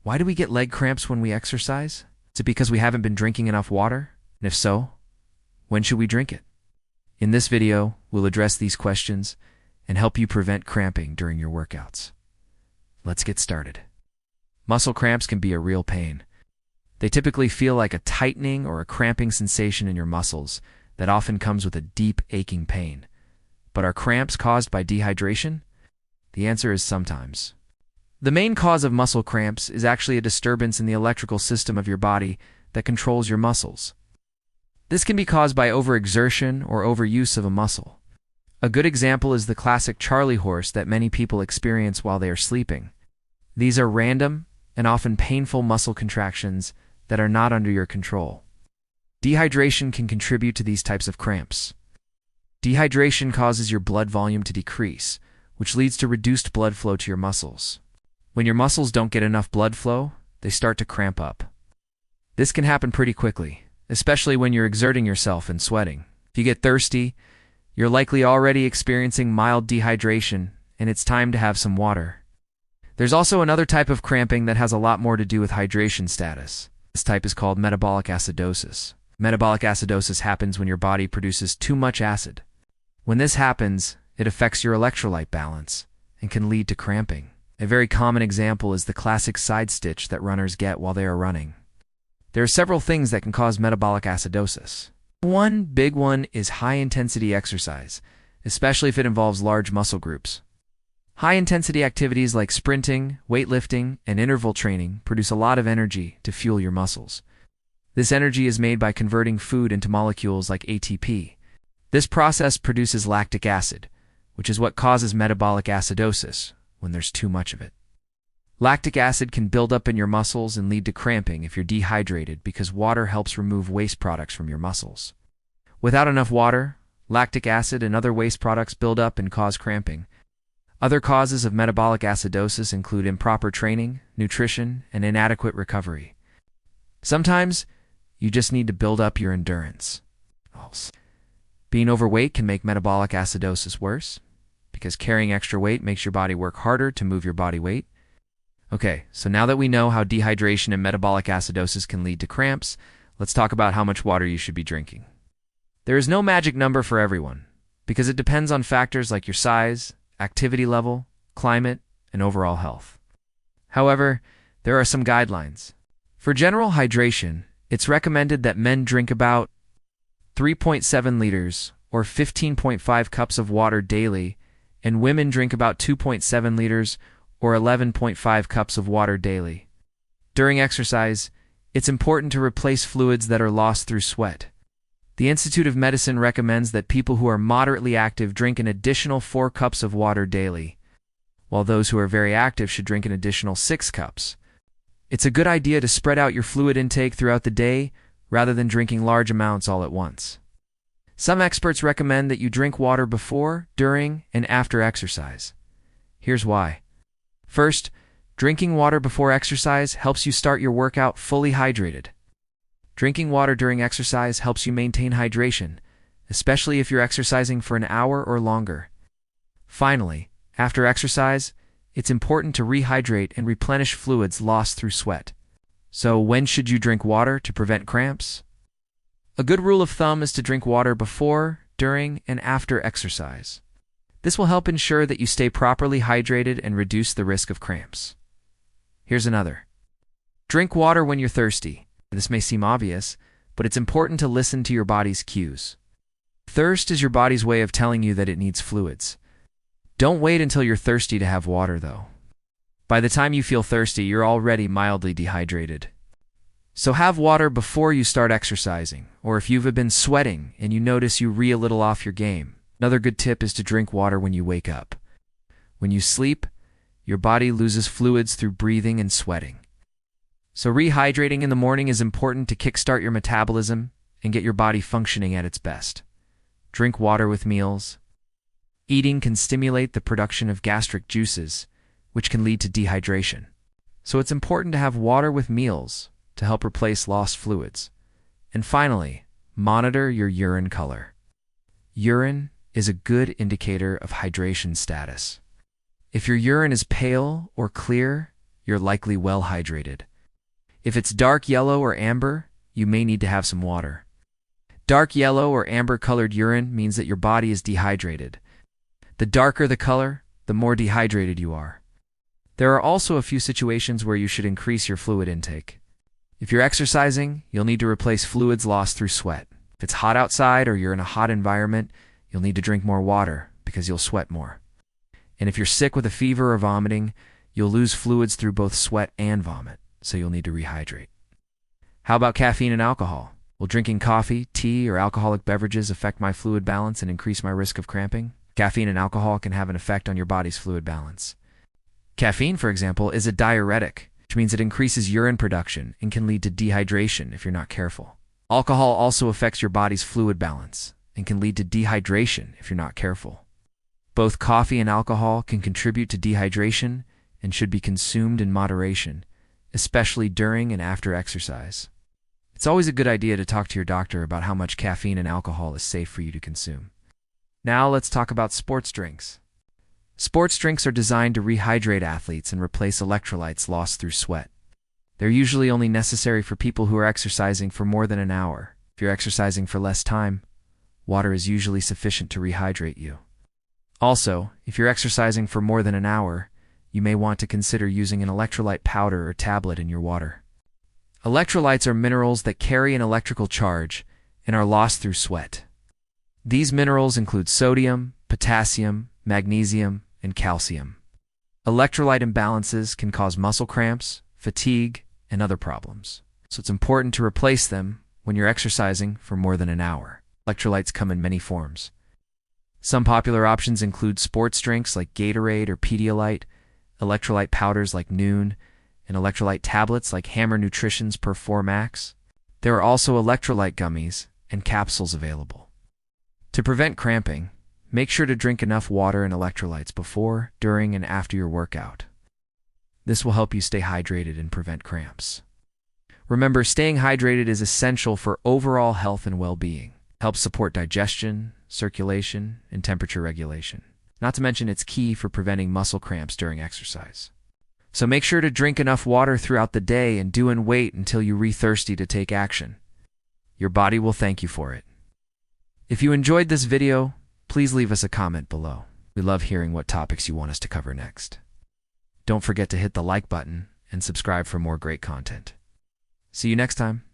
Why do we get leg cramps when we exercise? Is it because we haven't been drinking enough water? And if so, when should we drink it? In this video, we'll address these questions and help you prevent cramping during your workouts. Let's get started. Muscle cramps can be a real pain. They typically feel like a tightening or a cramping sensation in your muscles that often comes with a deep, aching pain. But are cramps caused by dehydration? The answer is sometimes. The main cause of muscle cramps is actually a disturbance in the electrical system of your body that controls your muscles. This can be caused by overexertion or overuse of a muscle. A good example is the classic Charlie horse that many people experience while they are sleeping. These are random and often painful muscle contractions that are not under your control. Dehydration can contribute to these types of cramps. Dehydration causes your blood volume to decrease, which leads to reduced blood flow to your muscles. When your muscles don't get enough blood flow, they start to cramp up. This can happen pretty quickly, especially when you're exerting yourself and sweating. If you get thirsty, you're likely already experiencing mild dehydration, and it's time to have some water. There's also another type of cramping that has a lot more to do with hydration status. This type is called metabolic acidosis. Metabolic acidosis happens when your body produces too much acid. When this happens, it affects your electrolyte balance and can lead to cramping. A very common example is the classic side stitch that runners get while they are running. There are several things that can cause metabolic acidosis. One big one is high-intensity exercise, especially if it involves large muscle groups. High-intensity activities like sprinting, weightlifting, and interval training produce a lot of energy to fuel your muscles. This energy is made by converting food into molecules like ATP. This process produces lactic acid, which is what causes metabolic acidosis when there's too much of it. Lactic acid can build up in your muscles and lead to cramping if you're dehydrated because water helps remove waste products from your muscles. Without enough water, lactic acid and other waste products build up and cause cramping. Other causes of metabolic acidosis include improper training, nutrition, and inadequate recovery. Sometimes, you just need to build up your endurance. Being overweight can make metabolic acidosis worse, because carrying extra weight makes your body work harder to move your body weight. Okay, so now that we know how dehydration and metabolic acidosis can lead to cramps, let's talk about how much water you should be drinking. There is no magic number for everyone, because it depends on factors like your size, activity level, climate, and overall health. However, there are some guidelines. For general hydration, it's recommended that men drink about 3.7 liters or 15.5 cups of water daily, and women drink about 2.7 liters or 11.5 cups of water daily. During exercise, it's important to replace fluids that are lost through sweat. The Institute of Medicine recommends that people who are moderately active drink an additional 4 cups of water daily, while those who are very active should drink an additional 6 cups. It's a good idea to spread out your fluid intake throughout the day rather than drinking large amounts all at once. Some experts recommend that you drink water before, during, and after exercise. Here's why. First, drinking water before exercise helps you start your workout fully hydrated. Drinking water during exercise helps you maintain hydration, especially if you're exercising for an hour or longer. Finally, after exercise, it's important to rehydrate and replenish fluids lost through sweat. So when should you drink water to prevent cramps? A good rule of thumb is to drink water before, during, and after exercise. This will help ensure that you stay properly hydrated and reduce the risk of cramps. Here's another. Drink water when you're thirsty. This may seem obvious, but it's important to listen to your body's cues. Thirst is your body's way of telling you that it needs fluids. Don't wait until you're thirsty to have water, though. By the time you feel thirsty, you're already mildly dehydrated. So have water before you start exercising, or if you've been sweating and you notice you a little off your game. Another good tip is to drink water when you wake up. When you sleep, your body loses fluids through breathing and sweating. So rehydrating in the morning is important to kickstart your metabolism and get your body functioning at its best. Drink water with meals. Eating can stimulate the production of gastric juices, which can lead to dehydration. So it's important to have water with meals to help replace lost fluids. And finally, monitor your urine color. Urine is a good indicator of hydration status. If your urine is pale or clear, you're likely well hydrated. If it's dark yellow or amber, you may need to have some water. Dark yellow or amber-colored urine means that your body is dehydrated. The darker the color, the more dehydrated you are. There are also a few situations where you should increase your fluid intake. If you're exercising, you'll need to replace fluids lost through sweat. If it's hot outside or you're in a hot environment, you'll need to drink more water because you'll sweat more. And if you're sick with a fever or vomiting, you'll lose fluids through both sweat and vomit, so you'll need to rehydrate. How about caffeine and alcohol? Will drinking coffee, tea, or alcoholic beverages affect my fluid balance and increase my risk of cramping? Caffeine and alcohol can have an effect on your body's fluid balance. Caffeine, for example, is a diuretic, which means it increases urine production and can lead to dehydration if you're not careful. Alcohol also affects your body's fluid balance and can lead to dehydration if you're not careful. Both coffee and alcohol can contribute to dehydration and should be consumed in moderation, especially during and after exercise. It's always a good idea to talk to your doctor about how much caffeine and alcohol is safe for you to consume. Now let's talk about sports drinks. Sports drinks are designed to rehydrate athletes and replace electrolytes lost through sweat. They're usually only necessary for people who are exercising for more than an hour. If you're exercising for less time, water is usually sufficient to rehydrate you. Also, if you're exercising for more than an hour, you may want to consider using an electrolyte powder or tablet in your water. Electrolytes are minerals that carry an electrical charge and are lost through sweat. These minerals include sodium, potassium, magnesium, and calcium. Electrolyte imbalances can cause muscle cramps, fatigue, and other problems. So it's important to replace them when you're exercising for more than an hour. Electrolytes come in many forms. Some popular options include sports drinks like Gatorade or Pedialyte, electrolyte powders like Noon, and electrolyte tablets like Hammer Nutrition's Per4 Max. There are also electrolyte gummies and capsules available. To prevent cramping, make sure to drink enough water and electrolytes before, during, and after your workout. This will help you stay hydrated and prevent cramps. Remember, staying hydrated is essential for overall health and well-being. It helps support digestion, circulation, and temperature regulation. Not to mention, it's key for preventing muscle cramps during exercise. So make sure to drink enough water throughout the day and do and wait until you're thirsty to take action. Your body will thank you for it. If you enjoyed this video, please leave us a comment below. We love hearing what topics you want us to cover next. Don't forget to hit the like button and subscribe for more great content. See you next time.